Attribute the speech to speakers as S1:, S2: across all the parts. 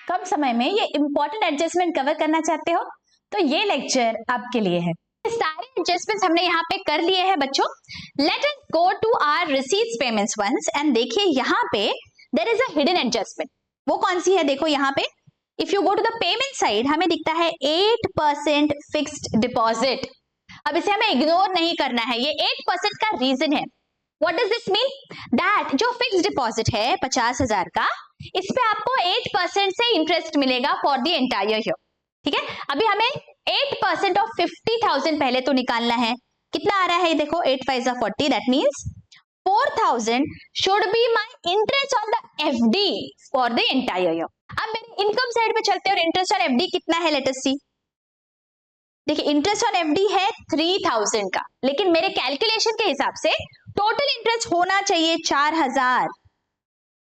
S1: कम समय में ये इंपॉर्टेंट एडजस्टमेंट कवर करना चाहते हो तो ये लेक्चर आपके लिए है। सारे एडजस्टमेंट्स हमने यहाँ पे कर लिए हैं बच्चों। Let us go to our receipts payments once and देखिए यहाँ पे there is a hidden adjustment. वो कौन सी है देखो यहाँ पे, if you go to the payment side हमें दिखता है 8% फिक्स्ड डिपॉजिट। अब इसे हमें इग्नोर नहीं करना है, ये 8% का रीजन है। What does this mean? That जो फिक्स्ड डिपॉजिट है 50,000 का, इस पे आपको 8% से इंटरेस्ट मिलेगा फॉर द एंटायर ईयर। ठीक है, अभी हमें 8% ऑफ 50,000 पहले तो निकालना है। कितना आ रहा है देखो, 8 5 40, that means 4,000 should be my interest on the FD for the entire year. अब मेरे इनकम साइड पे चलते हैं और इंटरेस्ट ऑन एफडी कितना है, लेट अस सी। देखिए इंटरेस्ट ऑन एफडी है 3,000 का, लेकिन मेरे कैलकुलेशन के हिसाब से टोटल इंटरेस्ट होना चाहिए 4,000।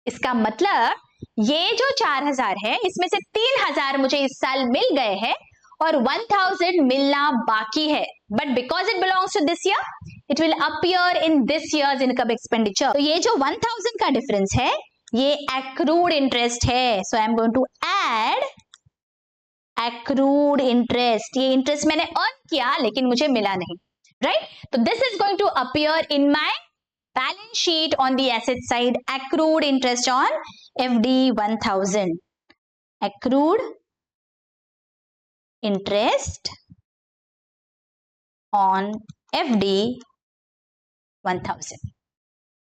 S1: इसका मतलब ये जो 4,000 है इसमें से 3,000 मुझे इस साल मिल गए हैं और 1,000 मिलना बाकी है, but because it belongs to this year it will appear in this year's income expenditure. तो ये जो 1,000 का डिफरेंस है ये एक्रूड इंटरेस्ट है। So I am going to add accrued interest. ये इंटरेस्ट मैंने अर्न किया लेकिन मुझे मिला नहीं, राइट? तो this is going to appear in my balance sheet on the asset side, accrued interest on FD 1,000. Accrued interest on FD 1,000.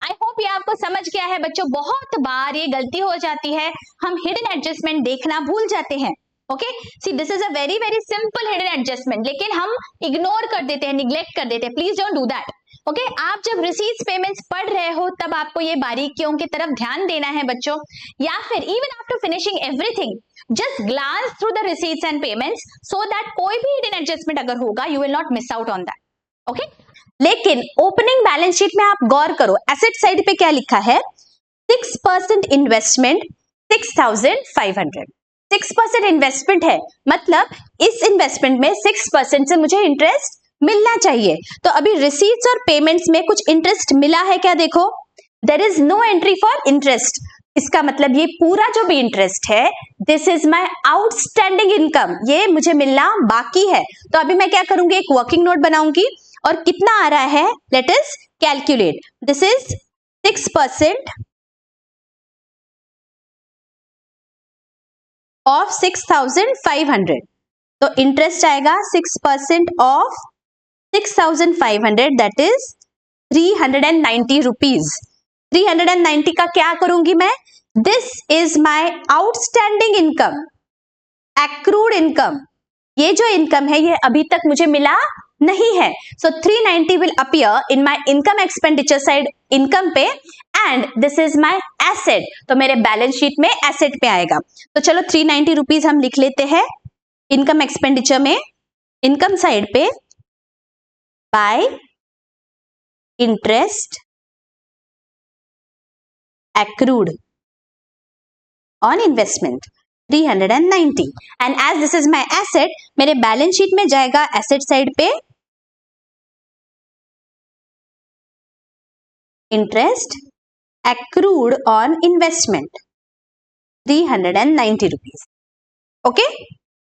S1: I hope ये आपको समझ गया है बच्चों। बहुत बार ये गलती हो जाती है, हम हिडन एडजस्टमेंट देखना भूल जाते हैं। Okay, see this is a very very simple hidden adjustment, लेकिन हम इग्नोर कर देते हैं, निग्लेक्ट कर देते हैं। Please don't do that. Okay, आप जब रिसीट्स पेमेंट्स पढ़ रहे हो तब आपको ये बारीकियों की तरफ ध्यान देना है बच्चों, या फिर even after finishing everything just glance through the receipts and payments so that कोई भी हिडन एडजस्टमेंट अगर होगा you will not miss out on that. Okay, लेकिन ओपनिंग बैलेंस शीट में आप गौर करो, एसेट साइड पे क्या लिखा है, 6% इन्वेस्टमेंट 6,500। 6% इन्वेस्टमेंट है, मतलब इस इन्वेस्टमेंट में 6% से मुझे इंटरेस्ट मिलना चाहिए। तो अभी रिसीट्स और पेमेंट्स में कुछ इंटरेस्ट मिला है क्या, देखो there is no entry for interest. इसका मतलब ये पूरा जो भी इंटरेस्ट है this is my outstanding income, ये मुझे मिलना बाकी है। तो अभी मैं क्या करूंगी, एक वर्किंग नोट बनाऊंगी और कितना आ रहा है let us calculate. This is 6% of 6,500, तो इंटरेस्ट आएगा 6% ऑफ 6,500 दैट इज 390 रुपीज। 390 का क्या करूंगी मैं, this is my outstanding income, accrued income. ये जो इनकम है ये अभी तक मुझे मिला नहीं है। So 390 will appear in my income expenditure side income पे and this is my asset, तो मेरे बैलेंस शीट में एसेट पे आएगा। तो चलो 390 रुपीज हम लिख लेते हैं इनकम एक्सपेंडिचर में, इनकम साइड पे by interest accrued on investment 390 and as this is my asset मेरे बैलेंस शीट में जाएगा एसेट साइड पे interest accrued on investment 390 rupees. Okay,